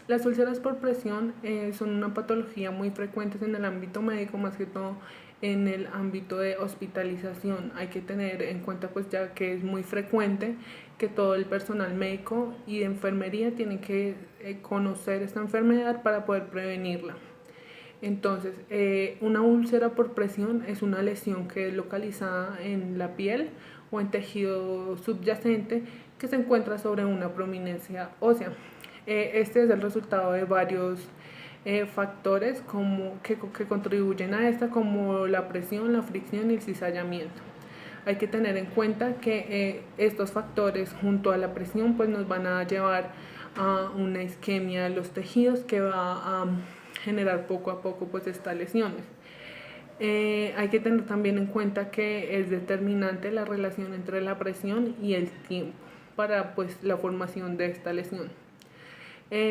Las úlceras por presión son una patología muy frecuente en el ámbito médico, más que todo en el ámbito de hospitalización. Hay que tener en cuenta pues ya que es muy frecuente que todo el personal médico y de enfermería tiene que conocer esta enfermedad para poder prevenirla. Entonces, una úlcera por presión es una lesión que es localizada en la piel o en tejido subyacente que se encuentra sobre una prominencia ósea. Este es el resultado de varios factores que contribuyen a esta, como la presión, la fricción y el cizallamiento. Hay que tener en cuenta que estos factores junto a la presión pues nos van a llevar a una isquemia de los tejidos que va a generar poco a poco pues estas lesiones. Hay que tener también en cuenta que es determinante la relación entre la presión y el tiempo para pues la formación de esta lesión.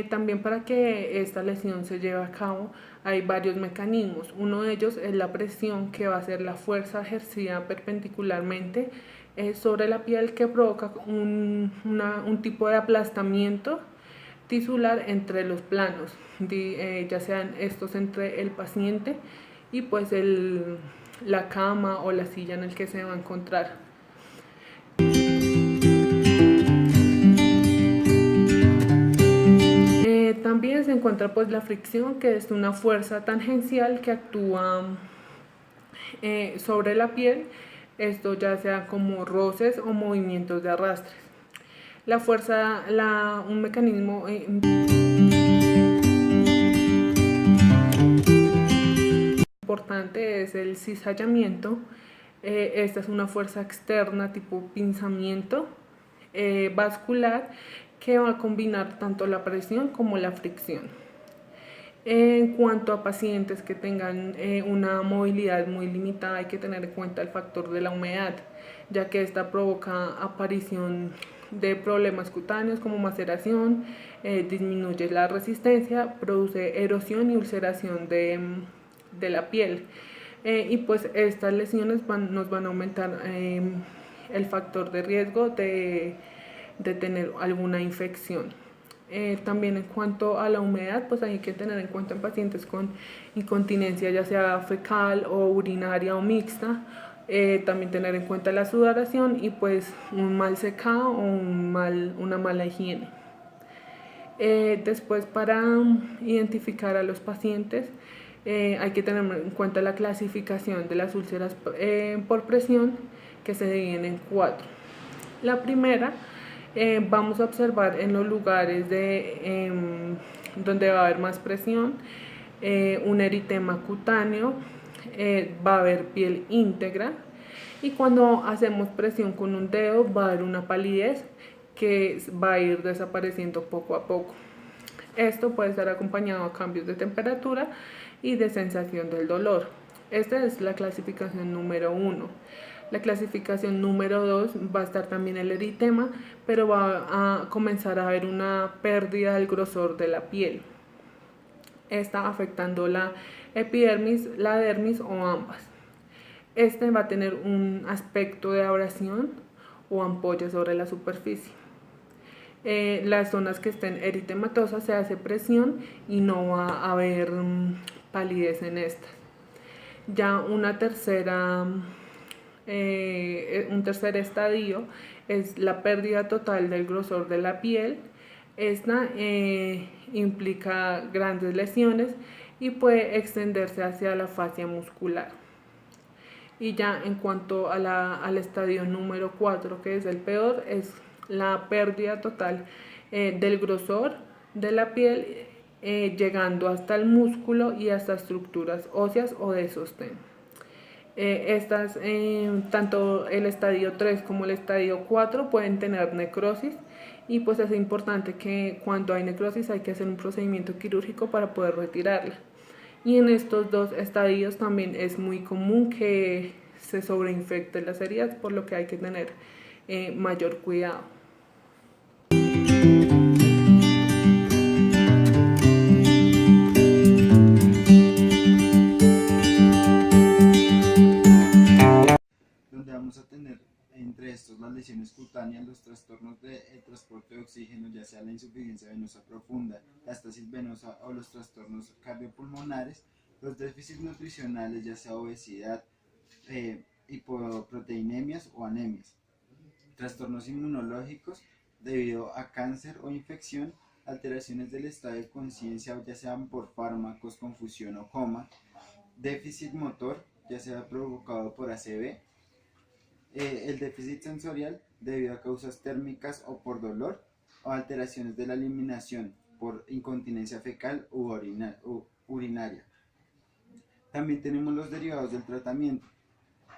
También para que esta lesión se lleve a cabo hay varios mecanismos. Uno de ellos es la presión, que va a ser la fuerza ejercida perpendicularmente sobre la piel, que provoca un tipo de aplastamiento tisular entre los planos, ya sean estos entre el paciente y pues la cama o la silla en el que se va a encontrar. También se encuentra pues la fricción, que es una fuerza tangencial que actúa sobre la piel, esto ya sea como roces o movimientos de arrastres. La fuerza, un mecanismo importante es el cizallamiento. Esta es una fuerza externa tipo pinzamiento vascular que va a combinar tanto la presión como la fricción. En cuanto a pacientes que tengan una movilidad muy limitada, hay que tener en cuenta el factor de la humedad, ya que esta provoca aparición de problemas cutáneos como maceración, disminuye la resistencia, produce erosión y ulceración de la piel. Y pues estas lesiones nos van a aumentar el factor de riesgo de tener alguna infección. También en cuanto a la humedad, pues hay que tener en cuenta en pacientes con incontinencia, ya sea fecal o urinaria o mixta. También tener en cuenta la sudoración y pues un mal secado o una mala higiene. Después, para identificar a los pacientes, hay que tener en cuenta la clasificación de las úlceras por presión, que se dividen en 4. La primera, vamos a observar en los lugares donde va a haber más presión un eritema cutáneo, va a haber piel íntegra, y cuando hacemos presión con un dedo va a haber una palidez que va a ir desapareciendo poco a poco. Esto puede estar acompañado a cambios de temperatura y de sensación del dolor. Esta es la clasificación número 1. La clasificación número 2 va a estar también el eritema, pero va a comenzar a haber una pérdida del grosor de la piel. Está afectando la epidermis, la dermis o ambas. Este va a tener un aspecto de abrasión o ampolla sobre la superficie. Las zonas que estén eritematosas se hace presión y no va a haber palidez en estas. Ya un tercer estadio es la pérdida total del grosor de la piel. Esta implica grandes lesiones y puede extenderse hacia la fascia muscular. Y ya en cuanto al estadio número 4, que es el peor, es la pérdida total del grosor de la piel, llegando hasta el músculo y hasta estructuras óseas o de sostén. Tanto el estadio 3 como el estadio 4 pueden tener necrosis, y pues es importante que cuando hay necrosis hay que hacer un procedimiento quirúrgico para poder retirarla. Y en estos dos estadios también es muy común que se sobreinfecten las heridas, por lo que hay que tener mayor cuidado. Donde vamos a tener entre estos las lesiones cutáneas, los trastornos del transporte de oxígeno, ya sea la insuficiencia venosa profunda, la estasis venosa o los trastornos cardiopulmonares, los déficits nutricionales, ya sea obesidad, hipoproteinemias o anemias, trastornos inmunológicos debido a cáncer o infección, alteraciones del estado de conciencia, ya sean por fármacos, confusión o coma, déficit motor, ya sea provocado por ACV, el déficit sensorial debido a causas térmicas o por dolor, o alteraciones de la eliminación por incontinencia fecal u urinaria. También tenemos los derivados del tratamiento,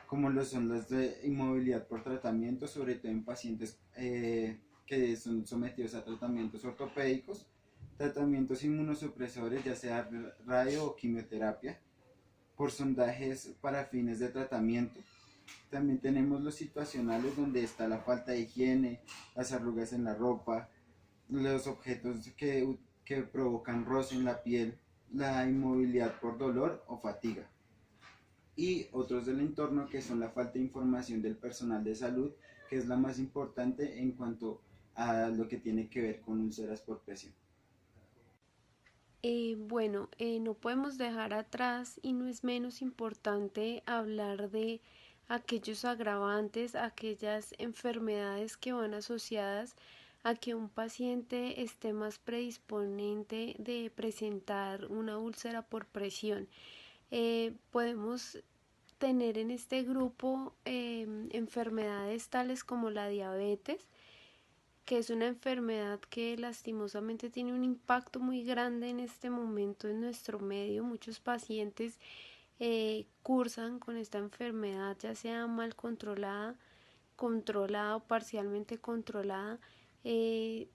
como lo son las de inmovilidad por tratamiento, sobre todo en pacientes que son sometidos a tratamientos ortopédicos, tratamientos inmunosupresores, ya sea radio o quimioterapia, por sondajes para fines de tratamiento. También tenemos los situacionales, donde está la falta de higiene, las arrugas en la ropa, los objetos que provocan roce en la piel, la inmovilidad por dolor o fatiga. Y otros del entorno, que son la falta de información del personal de salud, que es la más importante en cuanto a lo que tiene que ver con úlceras por presión. No podemos dejar atrás y no es menos importante hablar de aquellos agravantes, aquellas enfermedades que van asociadas a que un paciente esté más predisponente de presentar una úlcera por presión. Podemos tener en este grupo enfermedades tales como la diabetes, que es una enfermedad que lastimosamente tiene un impacto muy grande en este momento en nuestro medio. Muchos pacientes cursan con esta enfermedad, ya sea mal controlada, controlada o parcialmente controlada.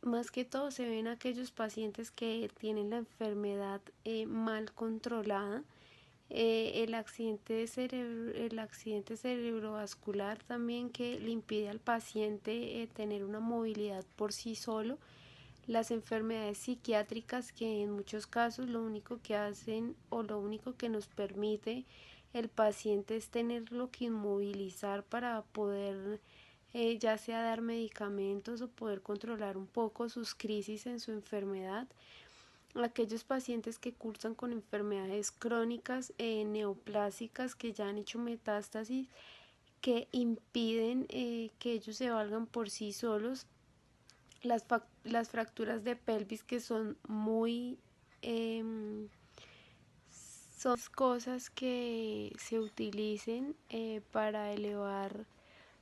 Más que todo se ven aquellos pacientes que tienen la enfermedad mal controlada. El accidente cerebrovascular también, que le impide al paciente tener una movilidad por sí solo. Las enfermedades psiquiátricas, que en muchos casos lo único que hacen o lo único que nos permite el paciente es tenerlo que inmovilizar para poder ya sea dar medicamentos o poder controlar un poco sus crisis en su enfermedad. Aquellos pacientes que cursan con enfermedades crónicas neoplásicas, que ya han hecho metástasis, que impiden que ellos se valgan por sí solos. Las fracturas de pelvis, que son muy son cosas que se utilicen para elevar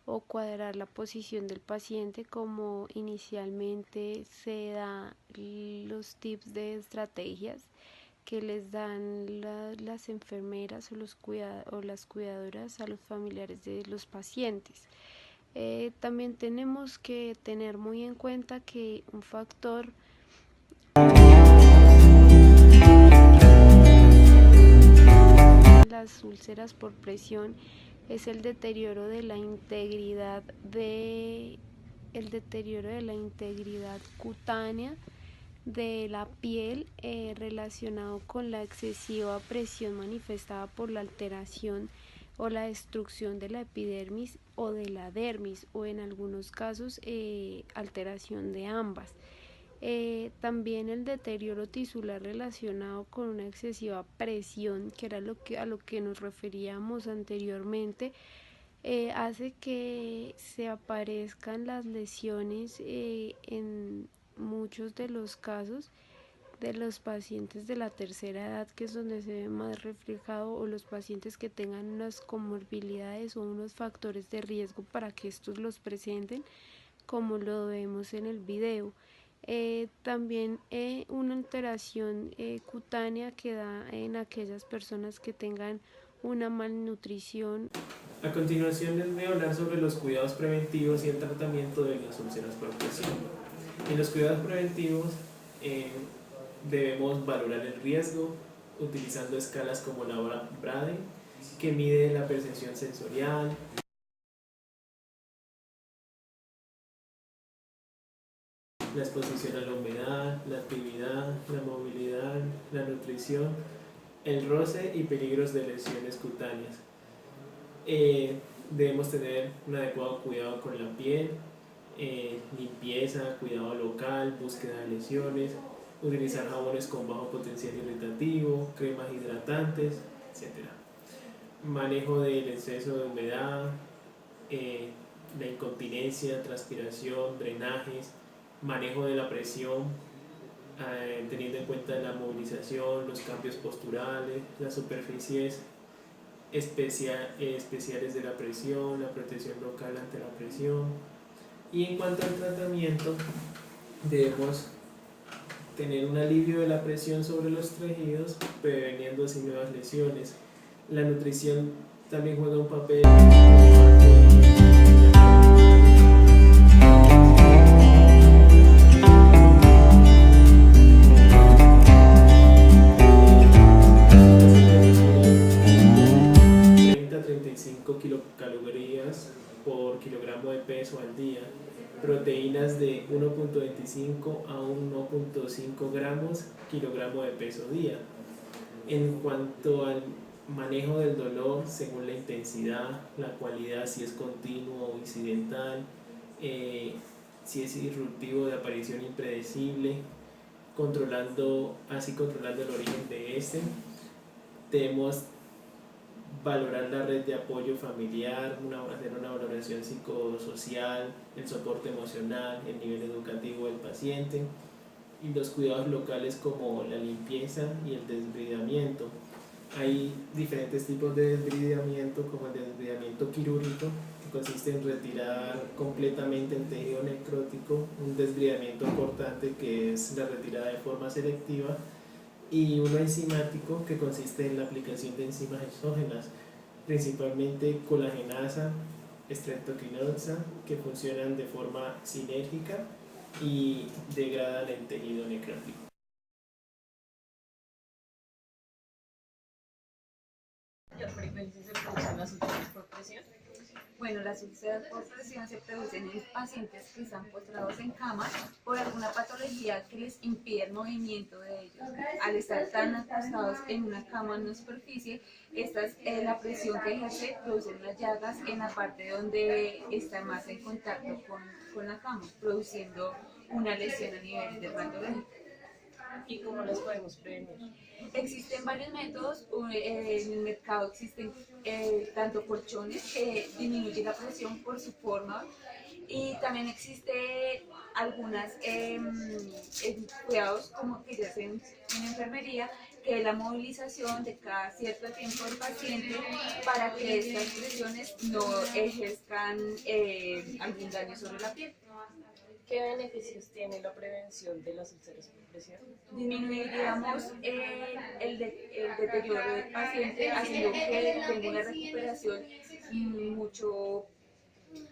o cuadrar la posición del paciente, como inicialmente se da los tips de estrategias que les dan las enfermeras o las cuidadoras a los familiares de los pacientes. También tenemos que tener muy en cuenta que un factor las úlceras por presión es el deterioro de la integridad cutánea de la piel, relacionado con la excesiva presión manifestada por la alteración o la destrucción de la epidermis o de la dermis, o en algunos casos alteración de ambas. También el deterioro tisular relacionado con una excesiva presión, que era a lo que nos referíamos anteriormente, hace que se aparezcan las lesiones en muchos de los casos de los pacientes de la tercera edad, que es donde se ve más reflejado, o los pacientes que tengan unas comorbilidades o unos factores de riesgo para que estos los presenten, como lo vemos en el video. También una alteración cutánea que da en aquellas personas que tengan una malnutrición. A continuación les voy a hablar sobre los cuidados preventivos y el tratamiento de las úlceras por presión. En los cuidados preventivos debemos valorar el riesgo utilizando escalas como la Braden, que mide la percepción sensorial, la exposición a la humedad, la actividad, la movilidad, la nutrición, el roce y peligros de lesiones cutáneas. Debemos tener un adecuado cuidado con la piel, limpieza, cuidado local, búsqueda de lesiones, utilizar jabones con bajo potencial irritativo, cremas hidratantes, etc. Manejo del exceso de humedad, la incontinencia, transpiración, drenajes, manejo de la presión, teniendo en cuenta la movilización, los cambios posturales, las superficies especiales de la presión, la protección local ante la presión. Y en cuanto al tratamiento, debemos tener un alivio de la presión sobre los tejidos, preveniendo así nuevas lesiones. La nutrición también juega un papel a 35 kilocalorías por kilogramo de peso al día, proteínas de 1.25 a 1.5 gramos kilogramo de peso día. En cuanto al manejo del dolor, según la intensidad, la cualidad, si es continuo o incidental, si es disruptivo de aparición impredecible, controlando el origen de este. Debemos valorar la red de apoyo familiar, hacer una valoración psicosocial, el soporte emocional, el nivel educativo del paciente y los cuidados locales como la limpieza y el desbridamiento. Hay diferentes tipos de desbridamiento, como el desbridamiento quirúrgico, que consiste en retirar completamente el tejido necrótico, un desbridamiento cortante, que es la retirada de forma selectiva, y uno enzimático, que consiste en la aplicación de enzimas exógenas, principalmente colagenasa, streptokinasa, que funcionan de forma sinérgica y degradan el tejido necrótico. ¿Qué frecuencia se producen las úlceras por presión? Bueno, las úlceras por presión se producen en pacientes que están postrados en cama por alguna patología que les impide el movimiento de ellos. Al estar tan acostados en una cama en una superficie, la presión que ejerce produce unas llagas en la parte donde está más en contacto con la cama, produciendo una lesión a nivel dermatológico. ¿Y cómo las podemos prevenir? Existen varios métodos. En el mercado existen tanto colchones que disminuyen la presión por su forma, y también existe algunos cuidados como que se hacen en enfermería, que es la movilización de cada cierto tiempo del paciente para que estas presiones no ejerzan algún daño sobre la piel. ¿Qué beneficios tiene la prevención de las úlceras por presión? Disminuiríamos el deterioro del paciente, haciendo que tenga una recuperación mucho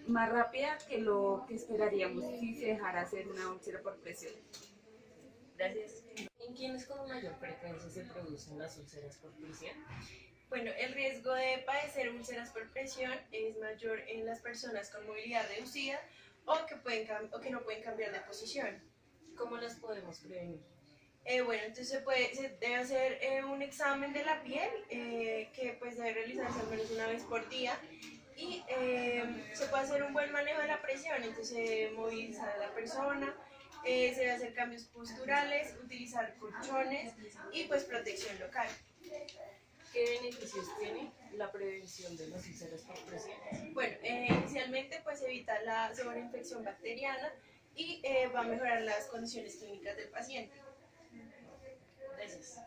más rápida que lo que esperaríamos si se dejara hacer una úlcera por presión. Gracias. ¿En quiénes con mayor frecuencia se producen las úlceras por presión? Bueno, el riesgo de padecer úlceras por presión es mayor en las personas con movilidad reducida o que no pueden cambiar de posición. ¿Cómo las podemos prevenir? Bueno, entonces se debe hacer un examen de la piel que pues debe realizarse al menos una vez por día, y se puede hacer un buen manejo de la presión. Entonces se debe movilizar a la persona, se debe hacer cambios posturales, utilizar colchones y pues protección local. ¿Qué beneficios tiene la prevención de las úlceras por presión? Bueno, inicialmente pues evita la sobreinfección bacteriana y va a mejorar las condiciones clínicas del paciente. Gracias.